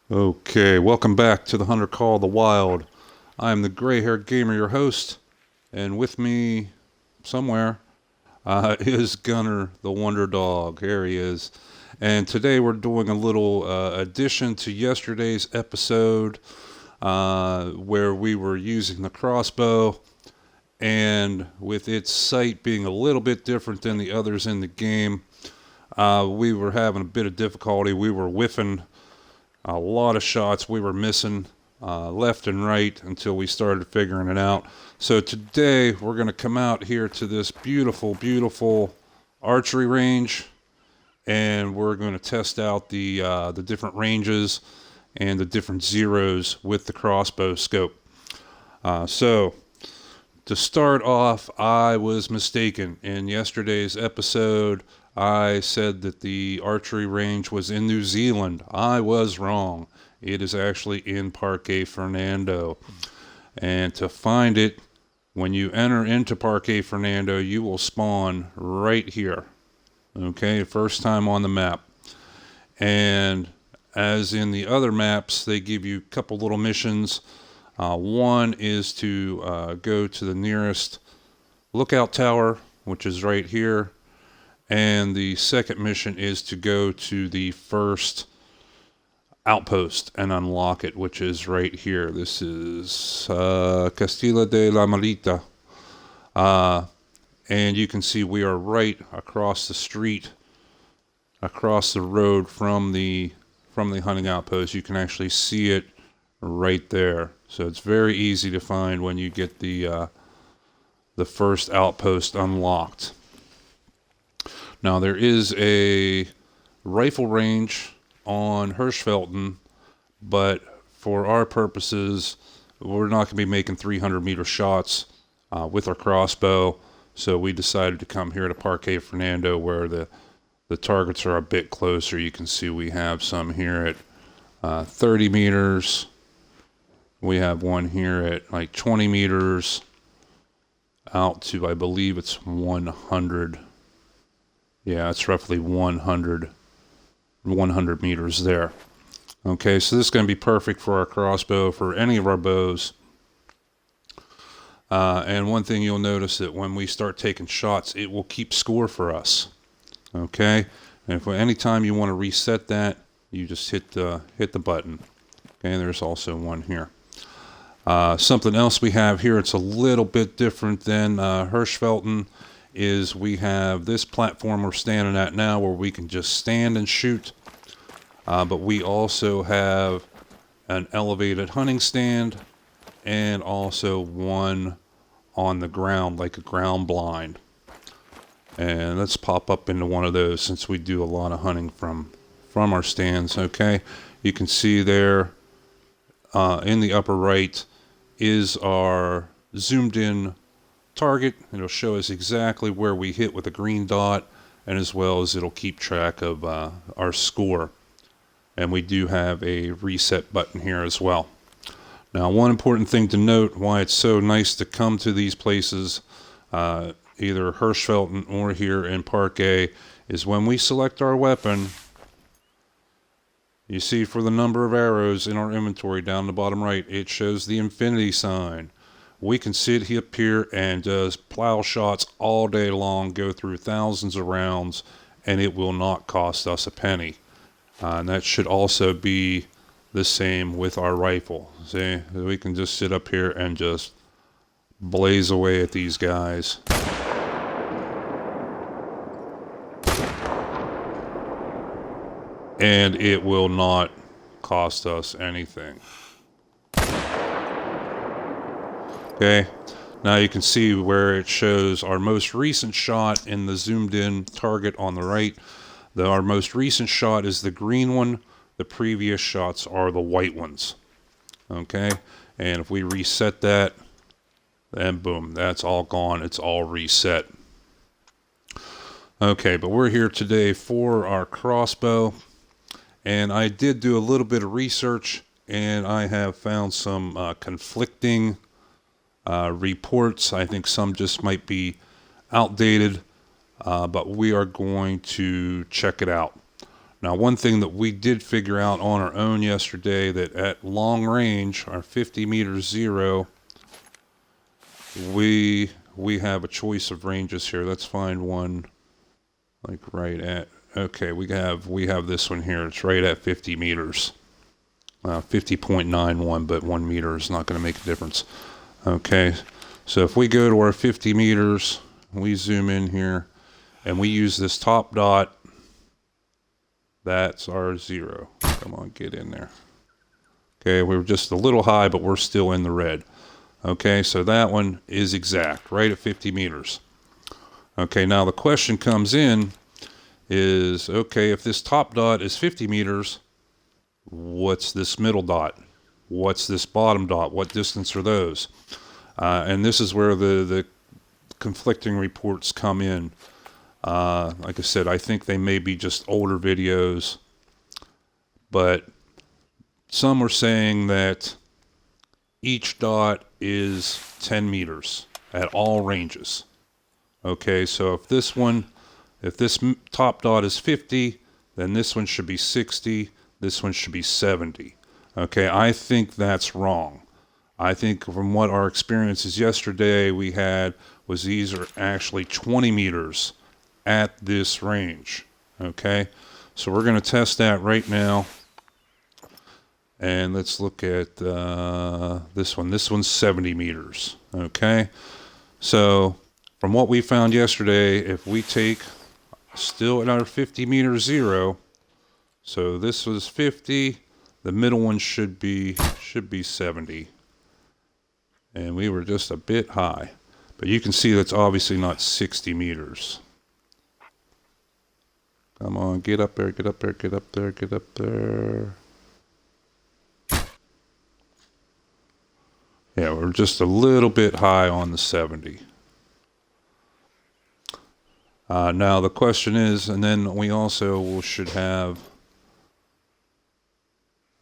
Okay, welcome back to the Hunter Call of the Wild. I am the gray-haired gamer, your host, and with me somewhere is Gunner, the Wonder Dog. Here he is. And today we're doing a little addition to yesterday's episode where we were using the crossbow, and with its sight being a little bit different than the others in the game, we were having a bit of difficulty. We were whiffing a lot of shots. We were missing left and right until we started figuring it out. So today we're going to come out here to this beautiful, beautiful archery range, and we're going to test out the different ranges and the different zeros with the crossbow scope. So to start off, I was mistaken. In yesterday's episode, I said that the archery range was in New Zealand. I was wrong. It is actually in Parque Fernando. And to find it, when you enter into Parque Fernando, you will spawn right here. Okay, first time on the map. And as in the other maps, they give you a couple little missions. One is to go to the nearest lookout tower, which is right here. And the second mission is to go to the first outpost and unlock it, which is right here. This is Castilla de la Marita. And you can see we are right across the street, across the road from the hunting outpost. You can actually see it right there. So it's very easy to find when you get the first outpost unlocked. Now, there is a rifle range on Hirschfelten, but for our purposes, we're not going to be making 300-meter shots with our crossbow, so we decided to come here to Parque Fernando where the targets are a bit closer. You can see we have some here at 30 meters. We have one here at like 20 meters out to, I believe it's 100. Yeah, it's roughly 100 meters there. Okay, so this is going to be perfect for our crossbow, for any of our bows. And one thing you'll notice that when we start taking shots, it will keep score for us. Okay, and if anytime you want to reset that, you just hit the button. Okay, there's also one here. Something else we have here, it's a little bit different than Hirschfelten, is we have this platform we're standing at now where we can just stand and shoot. But we also have an elevated hunting stand and also one on the ground, like a ground blind. And let's pop up into one of those since we do a lot of hunting from our stands. Okay, you can see there in the upper right is our zoomed in target. It'll show us exactly where we hit with a green dot, and as well as it'll keep track of our score. And we do have a reset button here as well. Now, one important thing to note, why it's so nice to come to these places, either Hirschfelten or here in Parque, is when we select our weapon, you see for the number of arrows in our inventory down the bottom right, it shows the infinity sign. We can sit up here and just plow shots all day long, go through thousands of rounds, and it will not cost us a penny. And that should also be the same with our rifle. See, we can just sit up here and just blaze away at these guys. And it will not cost us anything. Okay, now you can see where it shows our most recent shot in the zoomed in target on the right. Our most recent shot is the green one. The previous shots are the white ones. Okay, and if we reset that, then boom, that's all gone. It's all reset. Okay, but we're here today for our crossbow. And I did do a little bit of research, and I have found some conflicting reports. I think some just might be outdated, but we are going to check it out. Now, one thing that we did figure out on our own yesterday, that at long range, our 50 meters zero, we have a choice of ranges here. Let's find one like right at, okay, we have this one here. It's right at 50 meters. 50.91, but 1 meter is not going to make a difference. Okay, so if we go to our 50 meters, we zoom in here, and we use this top dot, that's our 0. Come on, get in there. Okay, we were just a little high, but we're still in the red. Okay, so that one is exact, right at 50 meters. Okay, now the question comes in is, okay, if this top dot is 50 meters, what's this middle dot? What's this bottom dot? What distance are those? And this is where the conflicting reports come in. Like I said, I think they may be just older videos, but some are saying that each dot is 10 meters at all ranges. Okay, so if this top dot is 50, then this one should be 60, this one should be 70. Okay, I think that's wrong. I think from what our experiences yesterday we had was these are actually 20 meters at this range. Okay, so we're going to test that right now. And let's look at this one. This one's 70 meters. Okay, so from what we found yesterday, if we take still at our 50 meter zero, so this was 50, the middle one should be 70, and we were just a bit high, but you can see that's obviously not 60 meters. Come on, get up there, get up there, get up there, get up there. Yeah, we're just a little bit high on the 70. Now the question is, and then we also should have,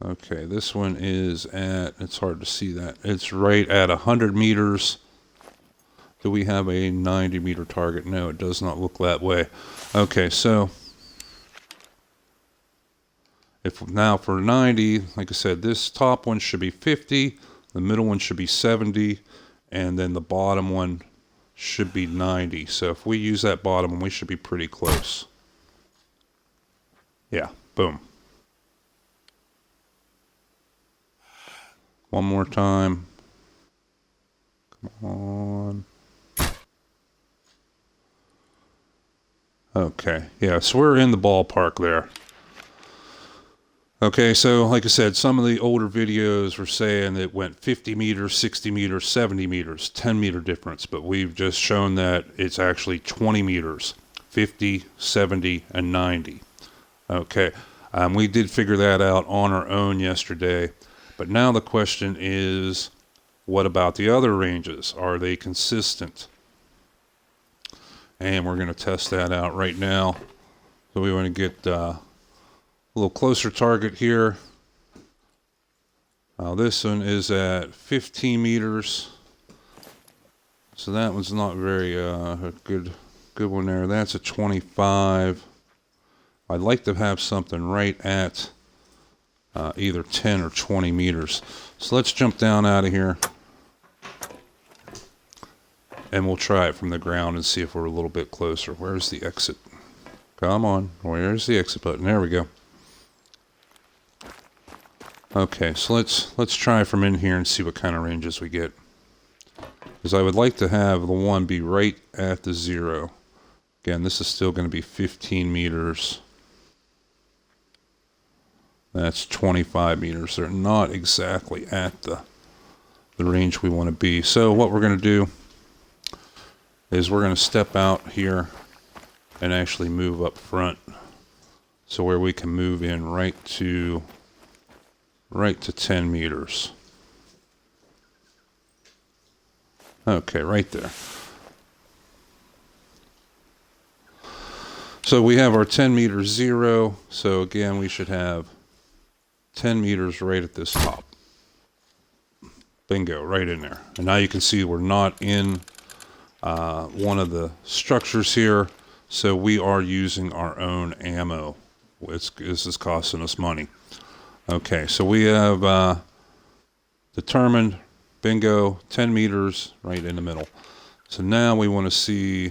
okay, this one is at, it's hard to see that, it's right at 100 meters. Do we have a 90 meter target? No, it does not look that way. Okay, so if now for 90, like I said, this top one should be 50, the middle one should be 70, and then the bottom one should be 90. So if we use that bottom one, we should be pretty close. Yeah, boom. One more time. Come on. Okay, yeah, so we're in the ballpark there. Okay, so like I said, some of the older videos were saying it went 50 meters, 60 meters, 70 meters, 10 meter difference, but we've just shown that it's actually 20 meters, 50, 70, and 90. Okay, we did figure that out on our own yesterday, but now the question is, what about the other ranges? Are they consistent? And we're going to test that out right now. So we want to get a little closer target here. This one is at 15 meters. So that one's not very a good one there. That's a 25. I'd like to have something right at either 10 or 20 meters. So let's jump down out of here. And we'll try it from the ground and see if we're a little bit closer. Where's the exit? Come on. Where's the exit button? There we go. Okay, so let's try from in here and see what kind of ranges we get. Because I would like to have the one be right at the 0. Again, this is still going to be 15 meters. That's 25 meters. They're not exactly at the range we want to be. So what we're going to do is we're going to step out here and actually move up front. So where we can move in right to 10 meters. Okay, right there. So we have our 10 meter 0. So again, we should have 10 meters right at this top. Bingo, right in there. And now you can see we're not in one of the structures here, so we are using our own ammo. this is costing us money. Okay, so we have determined, bingo, 10 meters right in the middle. So now we want to see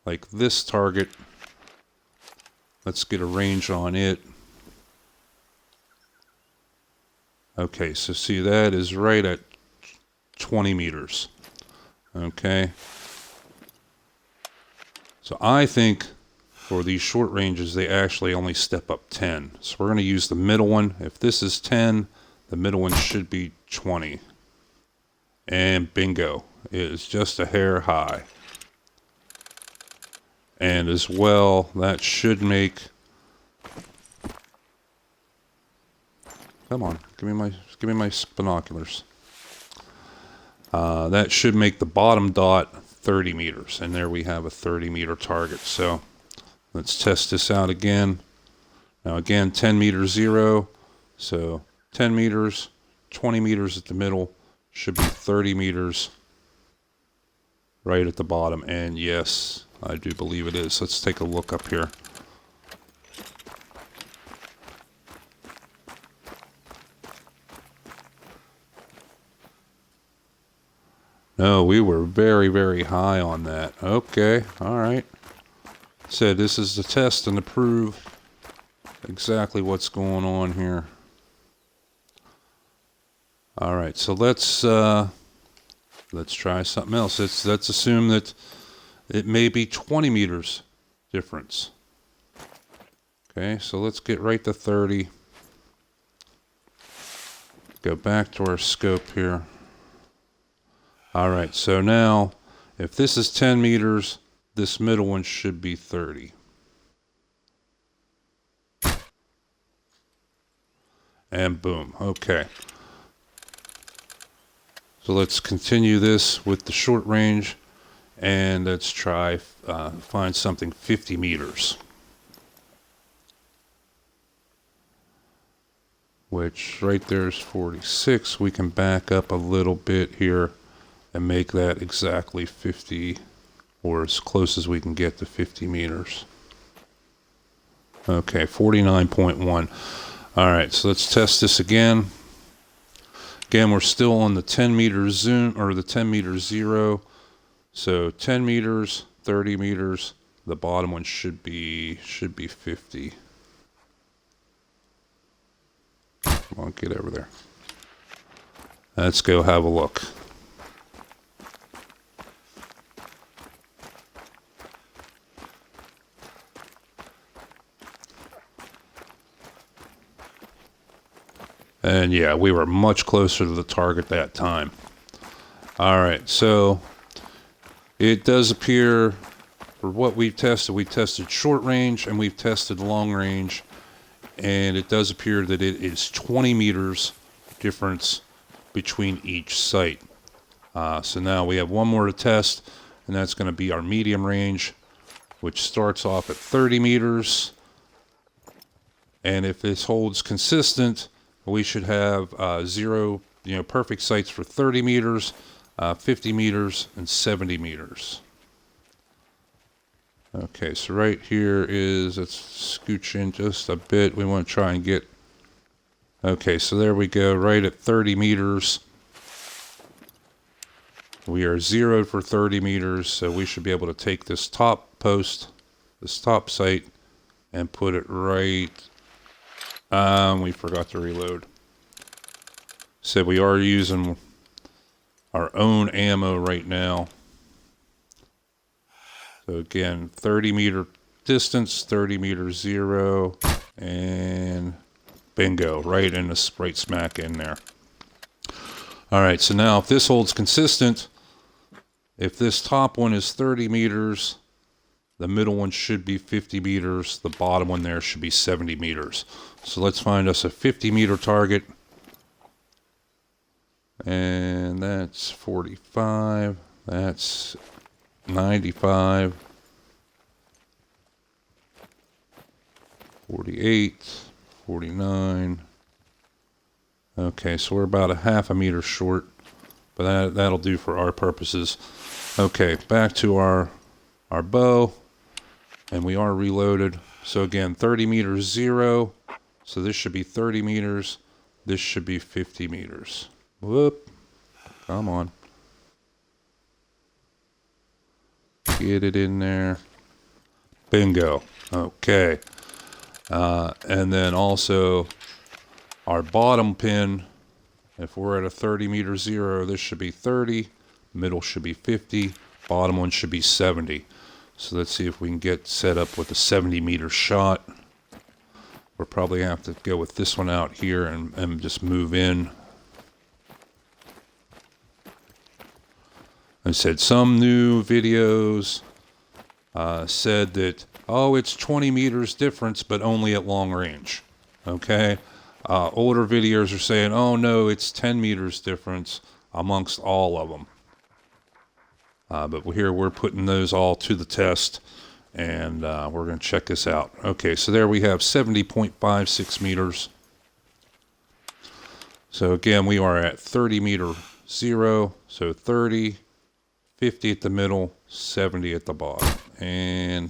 like this target. Let's get a range on it. Okay, so see, that is right at 20 meters. Okay. So I think for these short ranges, they actually only step up 10. So we're going to use the middle one. If this is 10, the middle one should be 20. And bingo, it is just a hair high. And as well, that should make... Come on, give me my binoculars. That should make the bottom dot 30 meters, and there we have a 30-meter target. So let's test this out again. Now again, 10 meters 0, so 10 meters, 20 meters at the middle, should be 30 meters right at the bottom. And yes, I do believe it is. Let's take a look up here. No, we were very, very high on that. Okay, all right. Said this is the test and to prove exactly what's going on here. All right, so let's try something else. Let's assume that it may be 20 meters difference. Okay, so let's get right to 30. Go back to our scope here. All right, so now if this is 10 meters, this middle one should be 30. And boom, okay. So let's continue this with the short range, and let's try find something 50 meters. Which right there is 46. We can back up a little bit here and make that exactly 50, or as close as we can get to 50 meters. Okay, 49.1. All right, so let's test this again. Again, we're still on the 10 meter zoom, or the 10 meter 0. So 10 meters, 30 meters. The bottom one should be 50. Come on, get over there. Let's go have a look. And yeah, we were much closer to the target that time. All right, so it does appear for what we've tested short range and we've tested long range, and it does appear that it is 20 meters difference between each site. So now we have one more to test, and that's going to be our medium range, which starts off at 30 meters. And if this holds consistent, we should have zero, perfect sites for 30 meters, 50 meters, and 70 meters. Okay, so right here is, let's scooch in just a bit. We want to try and get, okay, so there we go, right at 30 meters. We are zeroed for 30 meters, so we should be able to take this top post, this top site, and put it right. We forgot to reload. So we are using our own ammo right now. So again, 30 meter distance, 30 meter 0, and bingo, right in the right smack in there. All right, so now if this holds consistent, if this top one is 30 meters, the middle one should be 50 meters, the bottom one there should be 70 meters. So let's find us a 50 meter target. And that's 45, that's 95, 48, 49. Okay, so we're about a half a meter short, but that'll do for our purposes. Okay, back to our bow. And we are reloaded. So again, 30 meters, 0. So this should be 30 meters. This should be 50 meters. Whoop. Come on. Get it in there. Bingo. Okay. And then also our bottom pin, if we're at a 30 meter 0, this should be 30. Middle should be 50. Bottom one should be 70. So let's see if we can get set up with a 70 meter shot. We'll probably have to go with this one out here and just move in. I said some new videos said that, oh, it's 20 meters difference, but only at long range. Okay? Older videos are saying, oh, no, it's 10 meters difference amongst all of them. But here we're putting those all to the test, and we're going to check this out. Okay, so there we have 70.56 meters. So again, we are at 30 meter 0, so 30, 50 at the middle, 70 at the bottom. And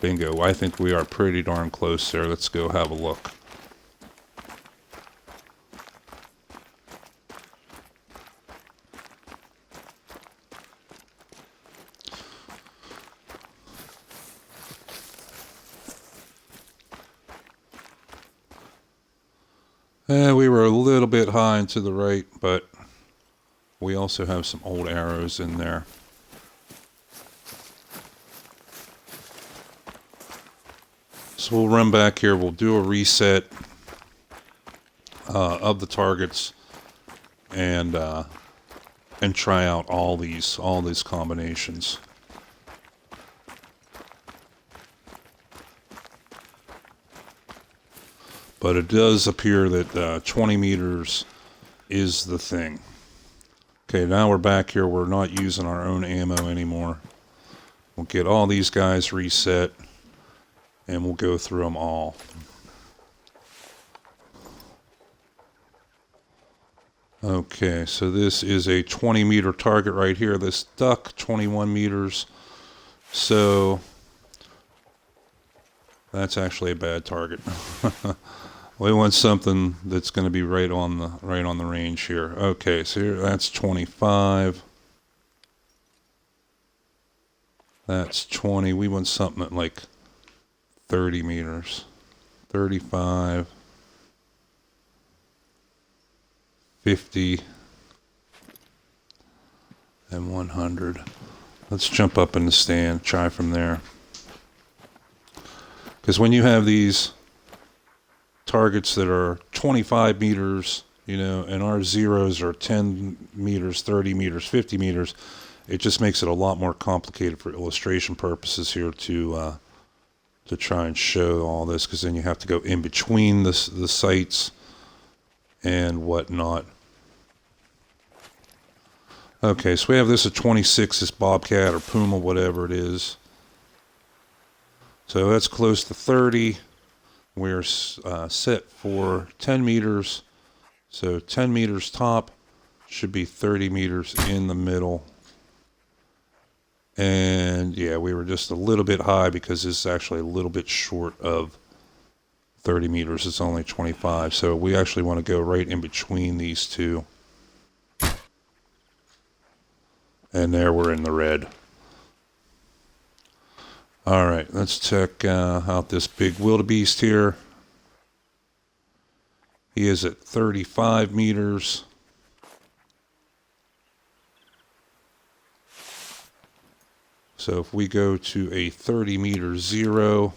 bingo, I think we are pretty darn close there. Let's go have a look. We were a little bit high and to the right, but we also have some old arrows in there. So we'll run back here. We'll do a reset of the targets and try out all these combinations. But it does appear that 20 meters is the thing. Okay, now we're back here. We're not using our own ammo anymore. We'll get all these guys reset, and we'll go through them all. Okay, so this is a 20 meter target right here. This duck, 21 meters. So that's actually a bad target. We want something that's going to be right on the range here. Okay, so here, that's 25. That's 20. We want something at like 30 meters. 35. 50. And 100. Let's jump up in the stand, try from there. Because when you have these targets that are 25 meters, you know, and our zeros are 10 meters, 30 meters, 50 meters, it just makes it a lot more complicated for illustration purposes here to try and show all this, because then you have to go in between the sights and whatnot. Okay, so we have this at 26, this Bobcat or Puma, whatever it is. So that's close to 30. We're set for 10 meters. So 10 meters top should be 30 meters in the middle. And yeah, we were just a little bit high because this is actually a little bit short of 30 meters. It's only 25. So we actually want to go right in between these two. And there we're in the red. All right, let's check out this big wildebeest here. He is at 35 meters. So if we go to a 30 meter 0,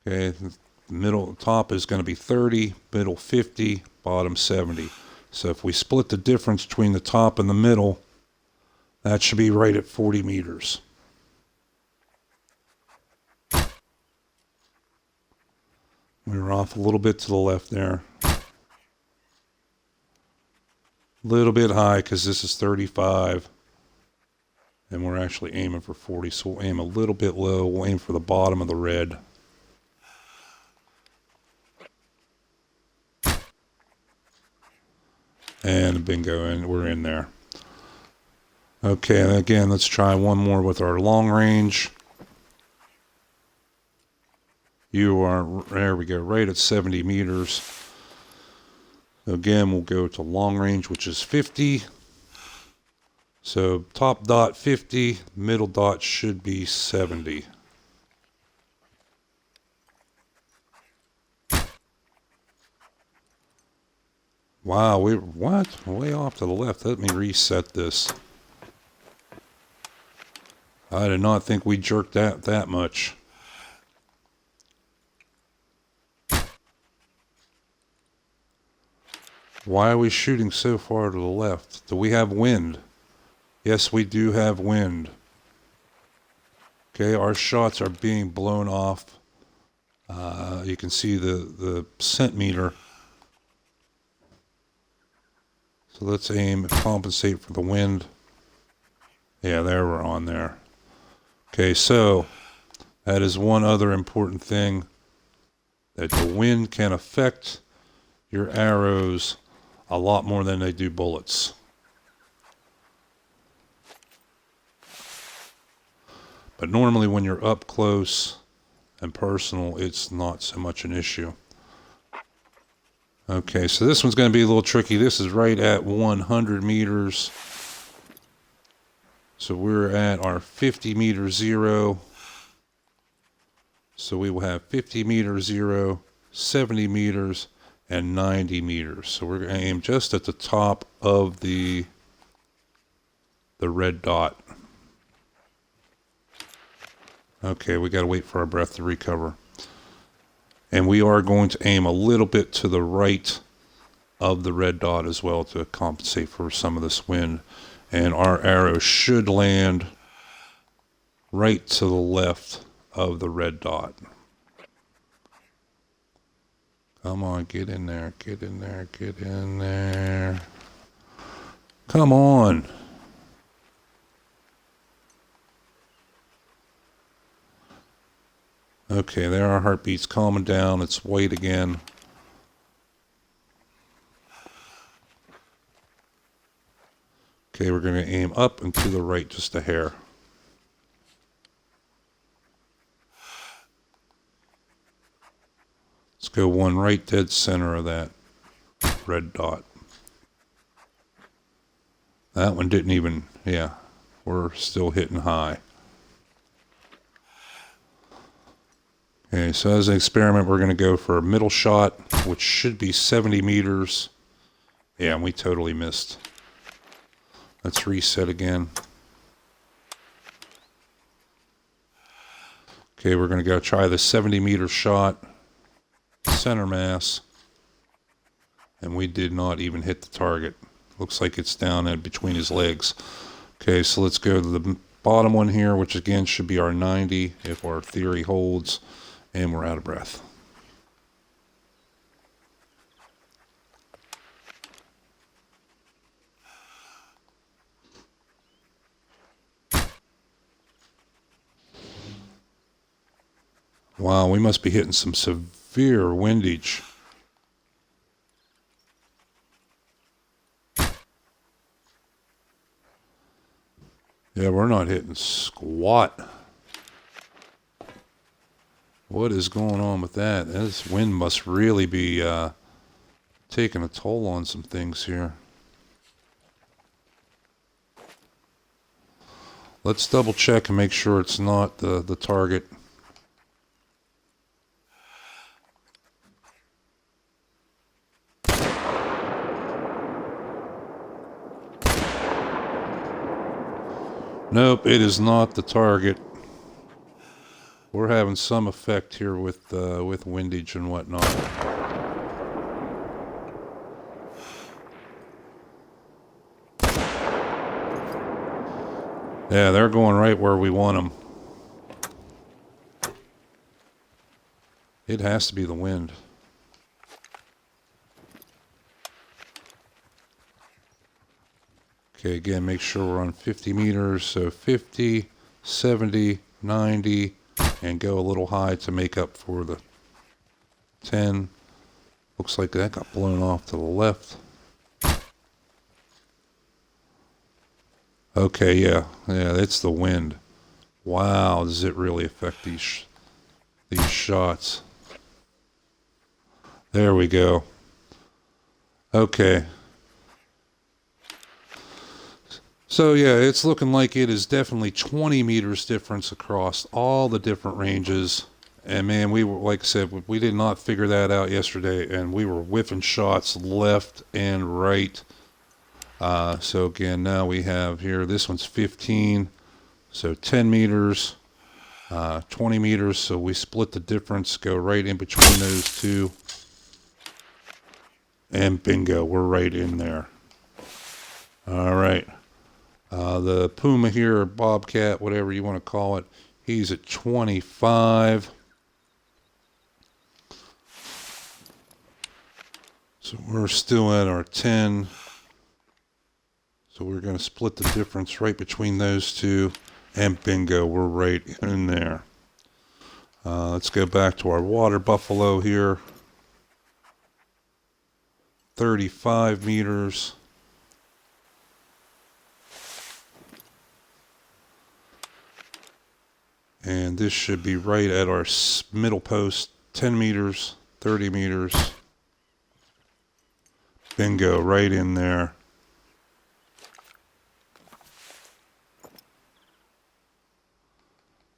okay, the middle top is going to be 30, middle 50, bottom 70. So if we split the difference between the top and the middle, that should be right at 40 meters. We were off a little bit to the left there. A little bit high because this is 35. And we're actually aiming for 40, so we'll aim a little bit low. We'll aim for the bottom of the red. And bingo, and we're in there. Okay, and again, let's try one more with our long range. There we go, right at 70 meters. Again, we'll go to long range, which is 50. So top dot 50, middle dot should be 70. Wow, what? Way off to the left. Let me reset this. I did not think we jerked that much. Why are we shooting so far to the left? Do we have wind? Yes, we do have wind. Okay, our shots are being blown off. You can see the centimeter. So let's aim and compensate for the wind. Yeah, there we're on there. Okay, so that is one other important thing, that the wind can affect your arrows a lot more than they do bullets. But normally when you're up close and personal, it's not so much an issue. Okay, so this one's going to be a little tricky. This is right at 100 meters. So we're at our 50 meter zero. So we will have 50 meter zero, 70 meters, and 90 meters. So we're going to aim just at the top of the red dot. Okay, we got to wait for our breath to recover. And we are going to aim a little bit to the right of the red dot as well to compensate for some of this wind. And our arrow should land right to the left of the red dot. Come on, get in there, get in there, get in there. Come on. Okay, there our heartbeat's calming down. It's white again. Okay, we're going to aim up and to the right just a hair. Let's go one right dead center of that red dot. That one didn't even, yeah, we're still hitting high. Okay, so as an experiment, we're going to go for a middle shot, which should be 70 meters. Yeah, and we totally missed. Let's reset again. Okay, we're going to go try the 70 meter shot, center mass, and we did not even hit the target. Looks like it's down in between his legs. Okay, so let's go to the bottom one here, which again should be our 90 if our theory holds. And we're out of breath. Wow, we must be hitting some severe windage. Yeah, we're not hitting squat. What is going on with that? This wind must really be taking a toll on some things here. Let's double check and make sure it's not the target. Nope, it is not the target. We're having some effect here with windage and whatnot. Yeah, they're going right where we want them. It has to be the wind. Okay, again, make sure we're on 50 meters. So 50, 70, 90. And go a little high to make up for the 10. Looks like that got blown off to the left. Okay, yeah. Yeah, it's the wind. Wow, does it really affect these shots? There we go. Okay. So yeah, it's looking like it is definitely 20 meters difference across all the different ranges. And man, we were, like I said, we did not figure that out yesterday, and we were whiffing shots left and right. So again, now we have here, this one's 15, so 10 meters, 20 meters. So we split the difference, go right in between those two, and bingo, we're right in there. All right. The Puma here, or Bobcat, whatever you want to call it, he's at 25. So we're still at our 10. So we're going to split the difference right between those two, and bingo, we're right in there. Let's go back to our water buffalo here. 35 meters. And this should be right at our middle post, 10 meters, 30 meters. Bingo, right in there.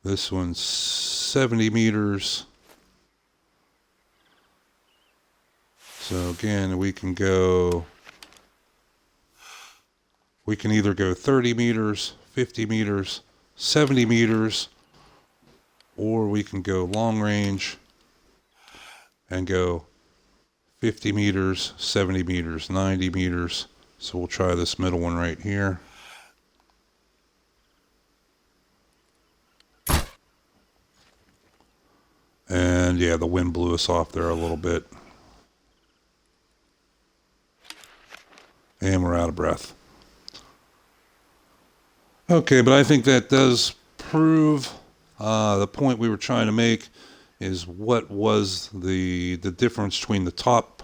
This one's 70 meters. So again, we can either go 30 meters, 50 meters, 70 meters, or we can go long range and go 50 meters, 70 meters, 90 meters. So we'll try this middle one right here. And yeah, the wind blew us off there a little bit. And we're out of breath. Okay, but I think that does prove the point we were trying to make, is what was the difference between the top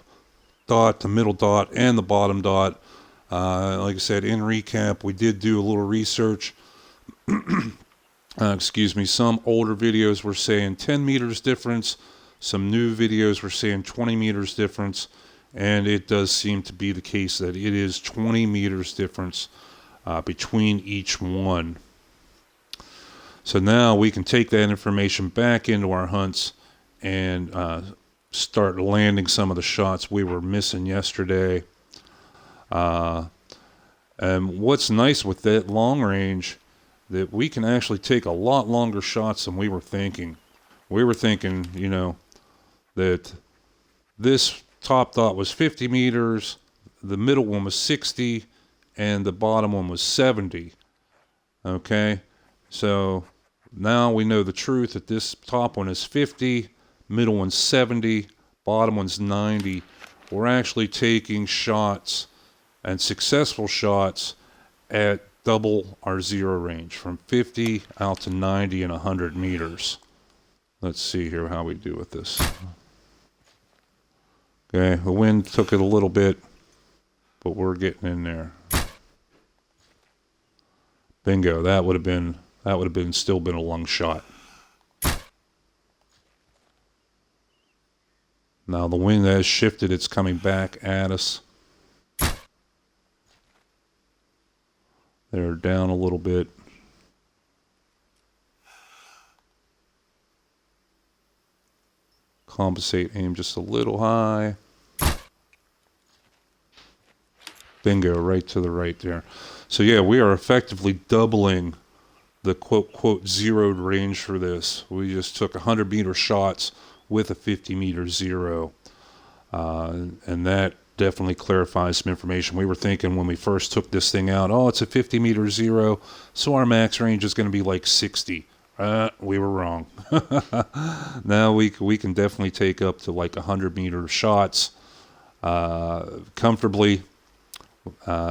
dot, the middle dot, and the bottom dot. Like I said, in recap, we did do a little research. Excuse me, some older videos were saying 10 meters difference. Some new videos were saying 20 meters difference. And it does seem to be the case that it is 20 meters difference between each one. So now we can take that information back into our hunts and start landing some of the shots we were missing yesterday. And what's nice with that long range, that we can actually take a lot longer shots than we were thinking. We were thinking, that this top dot was 50 meters, the middle one was 60, and the bottom one was 70. Okay, so now we know the truth that this top one is 50, middle one's 70, bottom one's 90. We're actually taking shots, and successful shots, at double our zero range, from 50 out to 90 and 100 meters. Let's see here how we do with this. Okay, the wind took it a little bit, but we're getting in there. Bingo, that would have been still been a lung shot. Now the wind has shifted, it's coming back at us. They're down a little bit. Compensate, aim just a little high. Bingo, right to the right there. So yeah, we are effectively doubling the quote zeroed range for this. We just took 100 meter shots with a 50 meter zero. And that definitely clarifies some information. We were thinking when we first took this thing out, oh, it's a 50 meter zero, so our max range is going to be like 60. We were wrong. Now we can definitely take up to like 100 meter shots comfortably.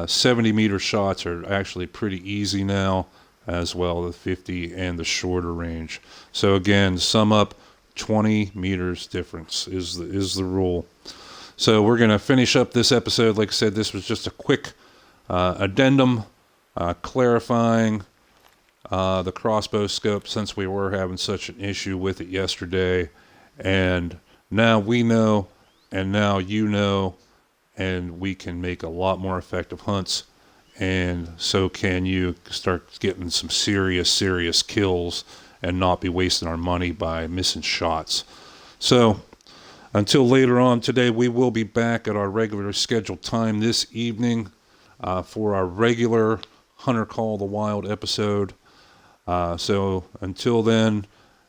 70 meter shots are actually pretty easy now, as well, the 50 and the shorter range. So again, to sum up, 20 meters difference is the rule. So we're going to finish up this episode. Like I said, this was just a quick addendum. clarifying the crossbow scope, since we were having such an issue with it yesterday. And now we know, and now you know, and we can make a lot more effective hunts. And so can you start getting some serious kills and not be wasting our money by missing shots. So until later on today, we will be back at our regular scheduled time this evening for our regular Hunter Call the Wild episode. So until then,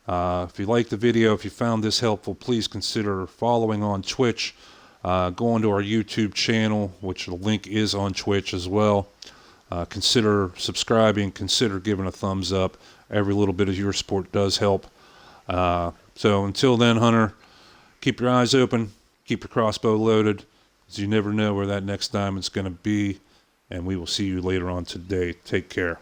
if you liked the video, if you found this helpful, please consider following on Twitch. Go on to our YouTube channel, which the link is on Twitch as well. Consider subscribing, consider giving a thumbs up. Every little bit of your support does help. So until then, Hunter, keep your eyes open, keep your crossbow loaded, as you never know where that next diamond's going to be. And we will see you later on today. Take care.